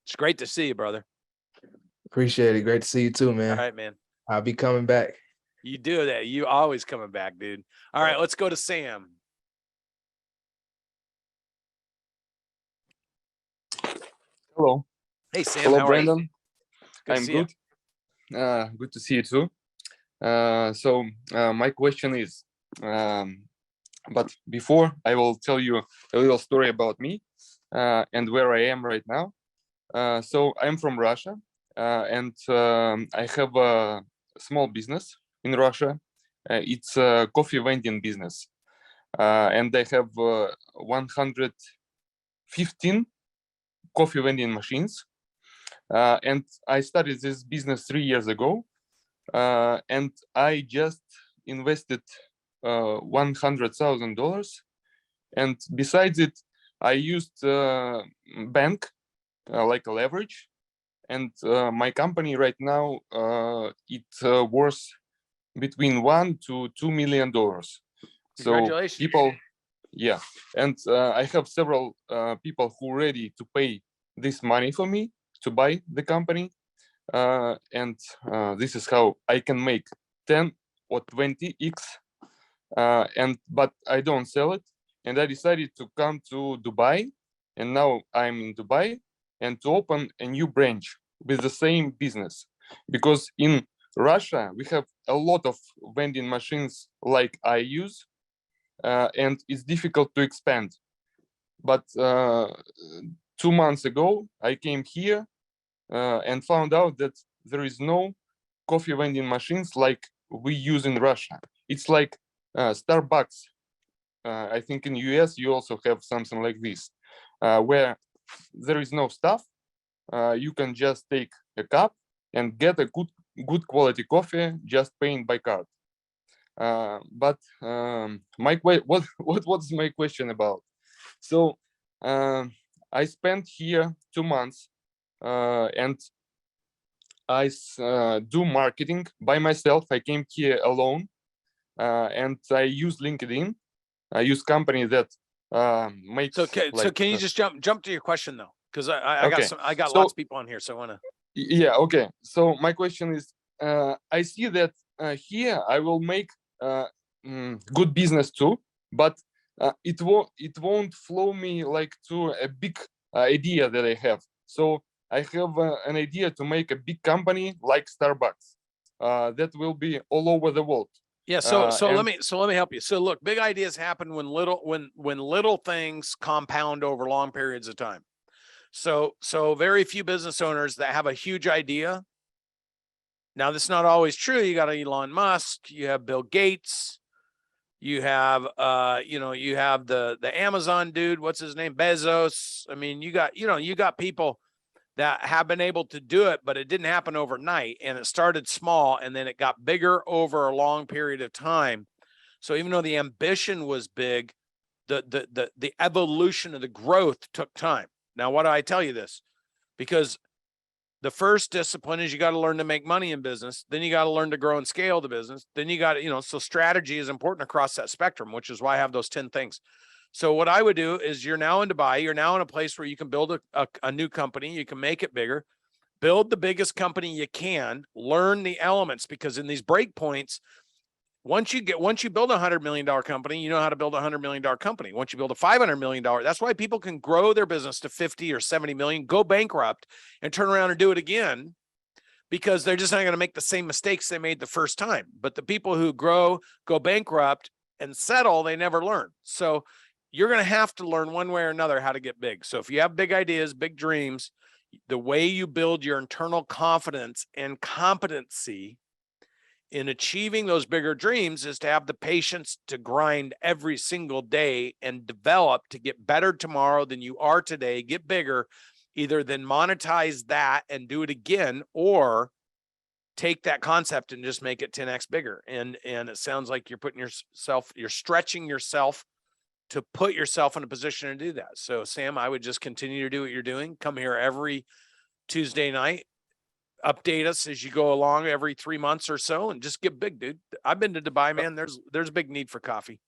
It's great to see you, brother. Appreciate it. Great to see you too, All man. right, man. I'll be coming back. You do that. You always coming back, dude. All right, let's go to Sam. Hello. Hey, Sam. Hello, how are you? Brandon. Good to I'm see you. good. Good to see you too. My question is, but before I will tell you a little story about me and where I am right now. So I'm from Russia, and I have a small business in Russia. It's a coffee vending business, and I have 115 coffee vending machines. And I started this business 3 years ago, and I just invested $100,000. And besides it, I used bank like a leverage. And my company right now, it's worth between $1 to $2 million. So Congratulations. people, yeah. And I have several people who are ready to pay this money for me to buy the company. And this is how I can make 10 or 20x. But I don't sell it. And I decided to come to Dubai. And now I'm in Dubai, and to open a new branch with the same business. Because in Russia, we have a lot of vending machines like I use, and it's difficult to expand. But 2 months ago, I came here and found out that there is no coffee vending machines like we use in Russia. It's like Starbucks. I think in US, you also have something like this, where there is no stuff. You can just take a cup and get a good quality coffee just paying by card. But what's my question about? So I spent here 2 months, and I do marketing by myself. I came here alone, and I use LinkedIn. I use company that makes. So can you just jump to your question though? Because I got So- lots of people on here, so I want to. Yeah, okay. So my question is, I see that here I will make good business too, but it won't flow me like to a big idea that I have. So I have an idea to make a big company like Starbucks that will be all over the world. Yeah. So and- let me help you. So look, big ideas happen when little things compound over long periods of time. So very few business owners that have a huge idea. Now, that's not always true. You got Elon Musk, you have Bill Gates, you have you have the Amazon dude, what's his name? Bezos. I mean, you got people that have been able to do it, but it didn't happen overnight, and it started small and then it got bigger over a long period of time. So even though the ambition was big, the evolution of the growth took time. Now, why do I tell you this? Because the first discipline is you got to learn to make money in business. Then you got to learn to grow and scale the business. Then you got to, so strategy is important across that spectrum, which is why I have those 10 things. So what I would do is you're now in Dubai. You're now in a place where you can build a new company. You can make it bigger, build the biggest company you can, learn the elements, because in these break points, once you build a $100 million company, you know how to build a $100 million company. Once you build a $500 million, that's why people can grow their business to 50 or 70 million, go bankrupt and turn around and do it again, because they're just not going to make the same mistakes they made the first time. But the people who grow, go bankrupt and settle, they never learn. So you're going to have to learn one way or another how to get big. So if you have big ideas, big dreams, the way you build your internal confidence and competency in achieving those bigger dreams is to have the patience to grind every single day and develop to get better tomorrow than you are today, get bigger, either then monetize that and do it again, or take that concept and just make it 10x bigger. And it sounds like you're stretching yourself to put yourself in a position to do that. So Sam, I would just continue to do what you're doing. Come here every Tuesday night, update us as you go along every 3 months or so, and just get big, dude. I've been to Dubai, man. There's a big need for coffee.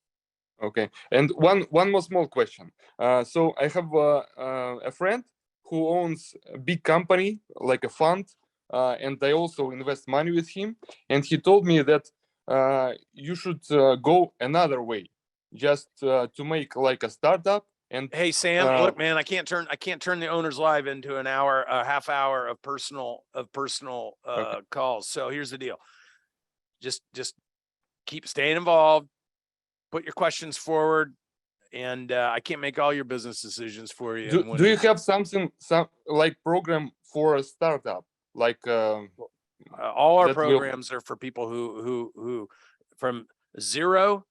Okay, and one more small question. So I have a friend who owns a big company, like a fund, and I also invest money with him. And he told me that you should go another way, just to make like a startup. And hey, Sam, look, man, I can't turn the owner's live into a half hour of personal Okay. calls. So here's the deal. Just keep staying involved, put your questions forward, and I can't make all your business decisions for you. Do you have some like program for a startup, like all our that will- programs are for people who from zero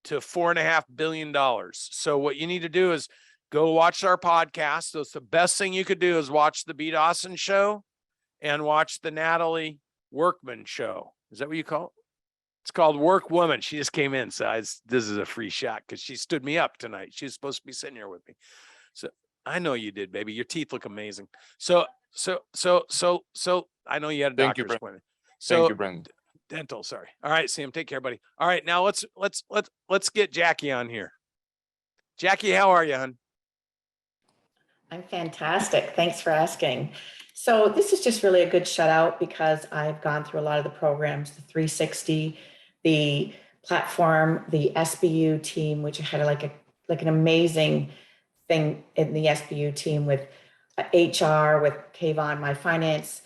to $4.5 billion. So what you need to do is go watch our podcast. That's the best thing you could do, is watch the B. Dawson show and watch the Natalie Workman show. Is that what you call it? It's called Work Woman. She just came in. So this is a free shot because she stood me up tonight. She was supposed to be sitting here with me. So I know you did, baby. Your teeth look amazing. So I know you had a Thank you, doctor's Brandon. appointment. Thank you, Brandon. Dental, sorry. All right, Sam, take care, buddy. All right, now let's get Jackie on here. Jackie, how are you, hon? I'm fantastic. Thanks for asking. So this is just really a good shout out because I've gone through a lot of the programs, the 360, the platform, the SBU team, which had like an amazing thing in the SBU team with HR, with Kayvon, my finance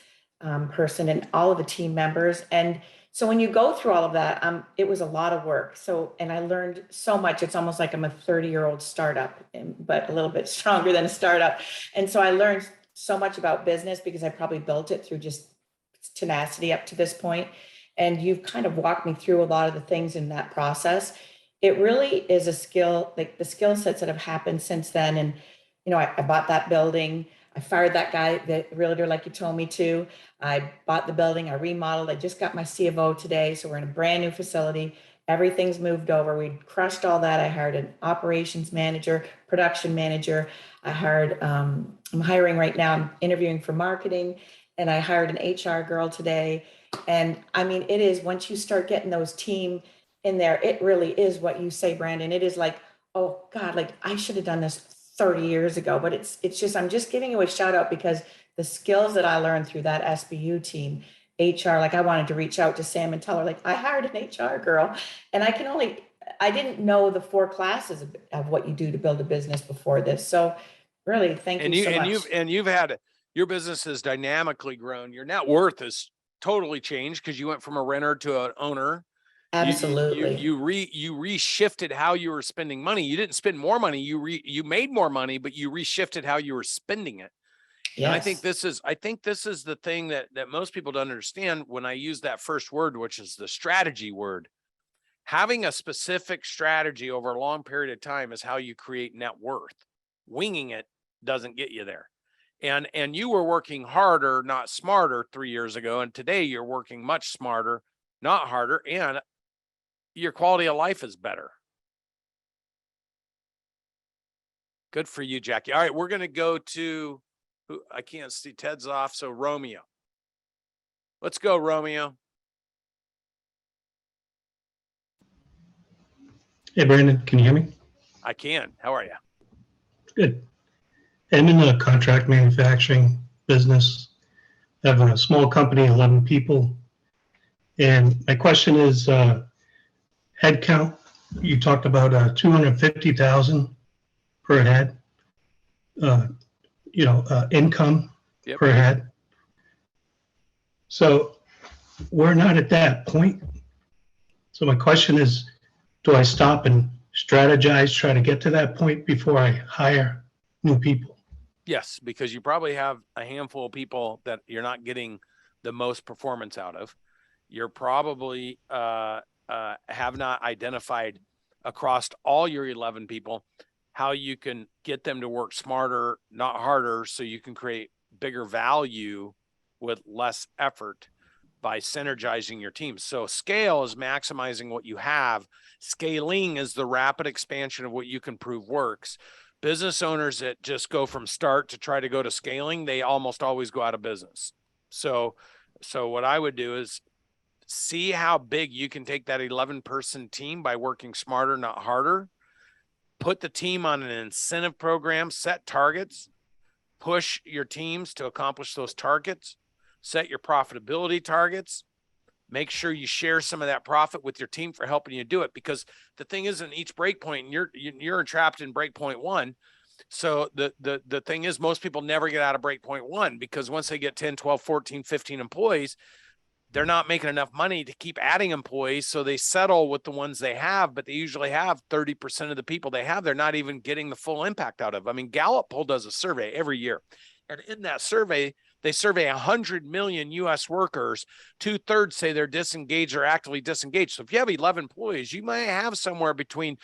person, and all of the team members. And so when you go through all of that, it was a lot of work. So, and I learned so much. It's almost like I'm a 30-year-old startup, but a little bit stronger than a startup. And so I learned so much about business because I probably built it through just tenacity up to this point. And you've kind of walked me through a lot of the things in that process. It really is a skill, like the skill sets that have happened since then. And, I bought that building. I fired that guy, the realtor, like you told me to. I bought the building, I remodeled. I just got my C of O today. So we're in a brand new facility. Everything's moved over. We crushed all that. I hired an operations manager, production manager. I'm hiring right now. I'm interviewing for marketing, and I hired an HR girl today. And I mean, it is, once you start getting those team in there, it really is what you say, Brandon. It is like, oh God, like I should have done this 30 years ago, but it's just, I'm just giving you a shout out because the skills that I learned through that SBU team, HR, like I wanted to reach out to Sam and tell her, like, I hired an HR girl, and I didn't know the 4 classes of what you do to build a business before this. So really, thank you so much. You've had, your business has dynamically grown. Your net worth has totally changed because you went from a renter to an owner. Absolutely. You reshifted how you were spending money. You didn't spend more money. You made more money, but you reshifted how you were spending it. Yes. And I think this is the thing that most people don't understand when I use that first word, which is the strategy word. Having a specific strategy over a long period of time is how you create net worth. Winging it doesn't get you there. And you were working harder, not smarter 3 years ago. And today you're working much smarter, not harder. And your quality of life is better. Good for you, Jackie. All right, we're going to go to who I can't see. Ted's off. So Romeo. Let's go, Romeo. Hey, Brandon, can you hear me? I can. How are you? Good. I'm in the contract manufacturing business. I have a small company, 11 people. And my question is headcount. You talked about 250,000 per head, income Yep. per head. So we're not at that point. So my question is, do I stop and strategize, try to get to that point before I hire new people? Yes, because you probably have a handful of people that you're not getting the most performance out of. You're probably have not identified across all your 11 people how you can get them to work smarter, not harder, so you can create bigger value with less effort by synergizing your teams. So scale is maximizing what you have. Scaling is the rapid expansion of what you can prove works. Business owners that just go from start to try to go to scaling, they almost always go out of business. So what I would do is see how big you can take that 11-person team by working smarter, not harder. Put the team on an incentive program, set targets, push your teams to accomplish those targets, set your profitability targets, make sure you share some of that profit with your team for helping you do it. Because the thing is, in each breakpoint, you're trapped in breakpoint one. So the thing is, most people never get out of breakpoint one, because once they get 10, 12, 14, 15 employees, they're not making enough money to keep adding employees. So they settle with the ones they have, but they usually have 30% of the people they have, they're not even getting the full impact out of. I mean, Gallup poll does a survey every year. And in that survey, they survey 100 million US workers. 2/3 say they're disengaged or actively disengaged. So if you have 11 employees, you might have somewhere between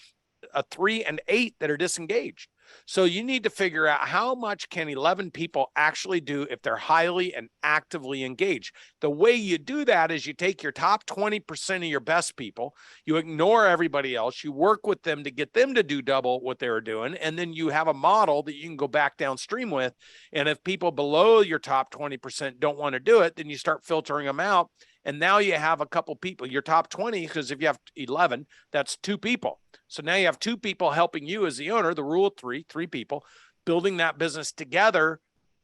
3 and 8 that are disengaged. So you need to figure out how much can 11 people actually do if they're highly and actively engaged. The way you do that is you take your top 20% of your best people, you ignore everybody else, you work with them to get them to do double what they were doing, and then you have a model that you can go back downstream with. And if people below your top 20% don't want to do it, then you start filtering them out. And now you have a couple people, your top 20, because if you have 11, that's 2 people. So now you have 2 people helping you as the owner, the rule of 3 people, building that business together,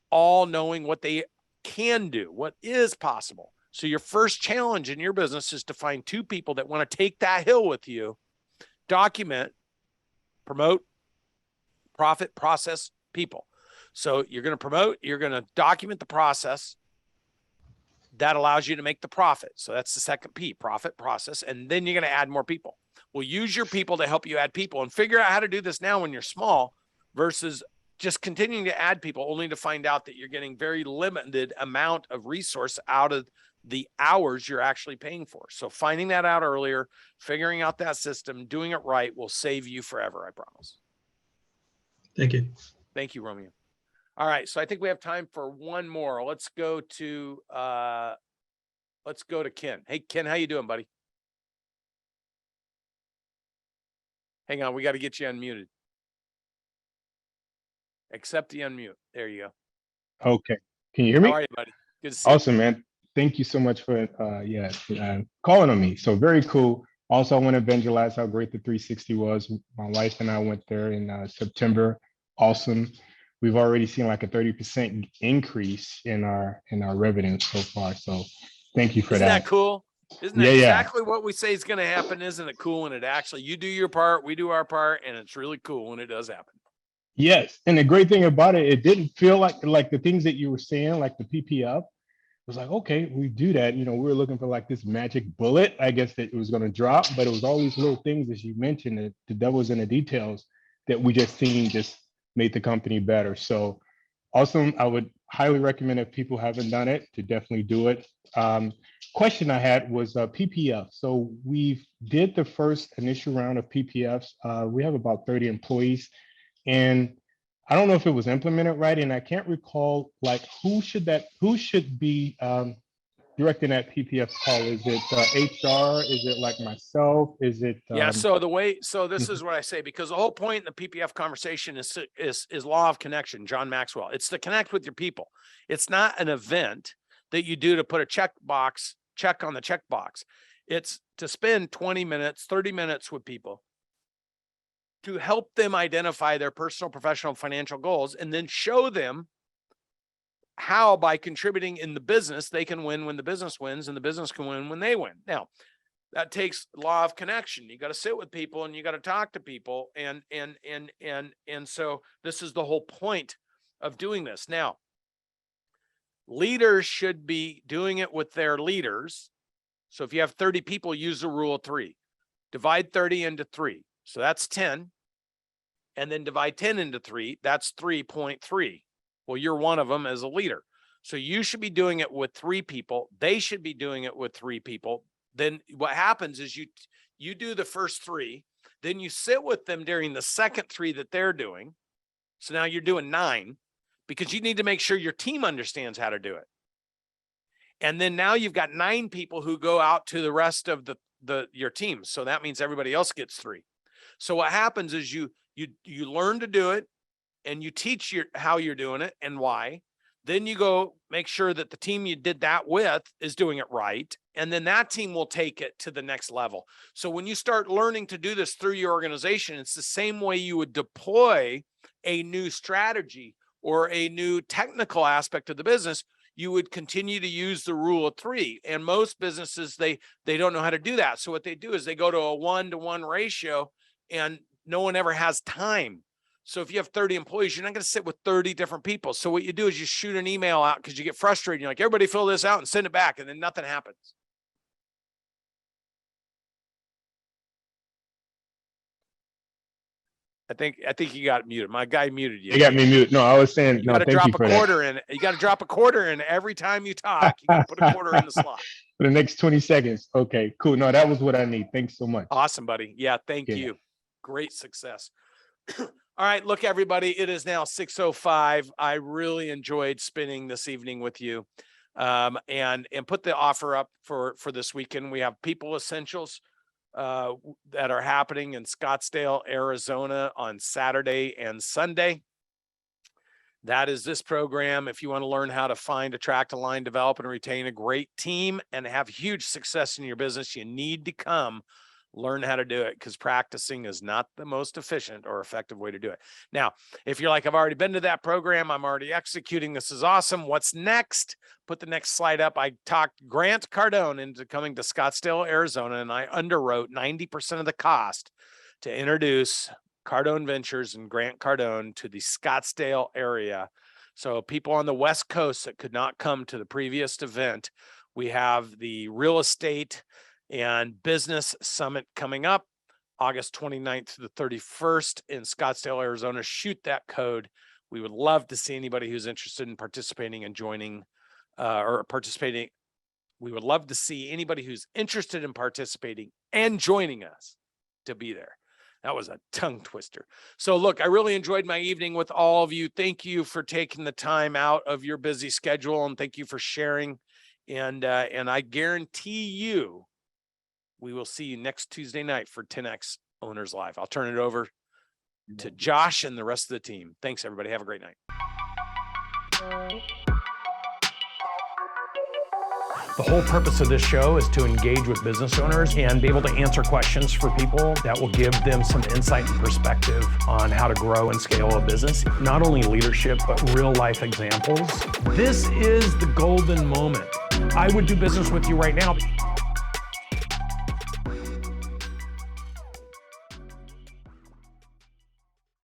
all knowing what they can do, what is possible. So your first challenge in your business is to find 2 people that want to take that hill with you, document, promote, profit, process, people. So you're going to promote, you're going to document the process. That allows you to make the profit. So that's the second P, profit, process. And then you're going to add more people. Well, use your people to help you add people, and figure out how to do this now when you're small versus just continuing to add people only to find out that you're getting very limited amount of resource out of the hours you're actually paying for. So finding that out earlier, figuring out that system, doing it right will save you forever. I promise. Thank you. Thank you, Romeo. All right, so I think we have time for one more. Let's go to Ken. Hey, Ken, how you doing, buddy? Hang on, we got to get you unmuted. Accept the unmute. There you go. Okay. Can you hear me? How are you, buddy? Good to see you. Awesome, man. Thank you so much for calling on me. So very cool. Also, I want to evangelize how great the 360 was. My wife and I went there in September. Awesome. We've already seen like a 30% increase in our revenue so far. So thank you for Isn't that. that cool? Isn't that exactly what we say is going to happen? Isn't it cool when it actually, you do your part, we do our part, and it's really cool when it does happen. Yes. And the great thing about it, it didn't feel like the things that you were saying, like the PPF. It was like, okay, we do that. You know, we were looking for like this magic bullet, I guess, that it was going to drop, but it was all these little things, as you mentioned, that the devil's in the details that we just seen just made the company better. So awesome. I would highly recommend, if people haven't done it, to definitely do it. Question I had was PPF. So we did the first initial round of PPFs. We have about 30 employees, and I don't know if it was implemented right, and I can't recall like who should be directing that PPF call? Is it HR? Is it like myself? Is it? Yeah. So this is what I say, because the whole point in the PPF conversation is law of connection, John Maxwell. It's to connect with your people. It's not an event that you do to put a check on the checkbox. It's to spend 20 minutes, 30 minutes with people to help them identify their personal, professional, financial goals, and then show them how, by contributing in the business, they can win when the business wins, and the business can win when they win. Now, that takes law of connection. You got to sit with people and you got to talk to people. And so this is the whole point of doing this. Now, leaders should be doing it with their leaders. So if you have 30 people, use the rule of 3. Divide 30 into 3. So that's 10. And then divide 10 into 3. That's 3.3. Well, you're one of them as a leader. So you should be doing it with 3 people. They should be doing it with 3 people. Then what happens is you do the first 3, then you sit with them during the second 3 that they're doing. So now you're doing 9, because you need to make sure your team understands how to do it. And then now you've got 9 people who go out to the rest of your team. So that means everybody else gets 3. So what happens is you learn to do it, and you teach how you're doing it and why. Then you go make sure that the team you did that with is doing it right. And then that team will take it to the next level. So when you start learning to do this through your organization, it's the same way you would deploy a new strategy or a new technical aspect of the business. You would continue to use the rule of 3. And most businesses, they don't know how to do that. So what they do is they go to a 1-to-1 ratio, and no one ever has time. So if you have 30 employees, you're not going to sit with 30 different people. So what you do is you shoot an email out because you get frustrated. You're like, everybody fill this out and send it back. And then nothing happens. I think you got muted. My guy muted you. You got me muted. No, I was saying, You no, got to thank drop you a for quarter in. You got to drop a quarter in every time you talk. You got to put a quarter in the slot. For the next 20 seconds. Okay, cool. No, that was what I need. Thanks so much. Awesome, buddy. Yeah, thank you. Great success. All right, look, everybody, it is now 6:05. I really enjoyed spending this evening with you, and put the offer up for this weekend. We have People Essentials that are happening in Scottsdale, Arizona on Saturday and Sunday. That is this program. If you want to learn how to find, attract, align, develop, and retain a great team and have huge success in your business, you need to come learn how to do it, because practicing is not the most efficient or effective way to do it. Now, if you're like, I've already been to that program, I'm already executing, this is awesome, what's next? Put the next slide up. I talked Grant Cardone into coming to Scottsdale, Arizona, and I underwrote 90% of the cost to introduce Cardone Ventures and Grant Cardone to the Scottsdale area. So people on the West Coast that could not come to the previous event, we have the real estate and business summit coming up August 29th to the 31st in Scottsdale, Arizona. Shoot that code. We would love to see anybody who's interested in participating and joining or participating. We would love to see anybody who's interested in participating and joining us to be there. That was a tongue twister. So look, I really enjoyed my evening with all of you. Thank you for taking the time out of your busy schedule, and thank you for sharing. And I guarantee you, we will see you next Tuesday night for 10X Owners Live. I'll turn it over to Josh and the rest of the team. Thanks, everybody. Have a great night. The whole purpose of this show is to engage with business owners and be able to answer questions for people that will give them some insight and perspective on how to grow and scale a business. Not only leadership, but real life examples. This is the golden moment. I would do business with you right now.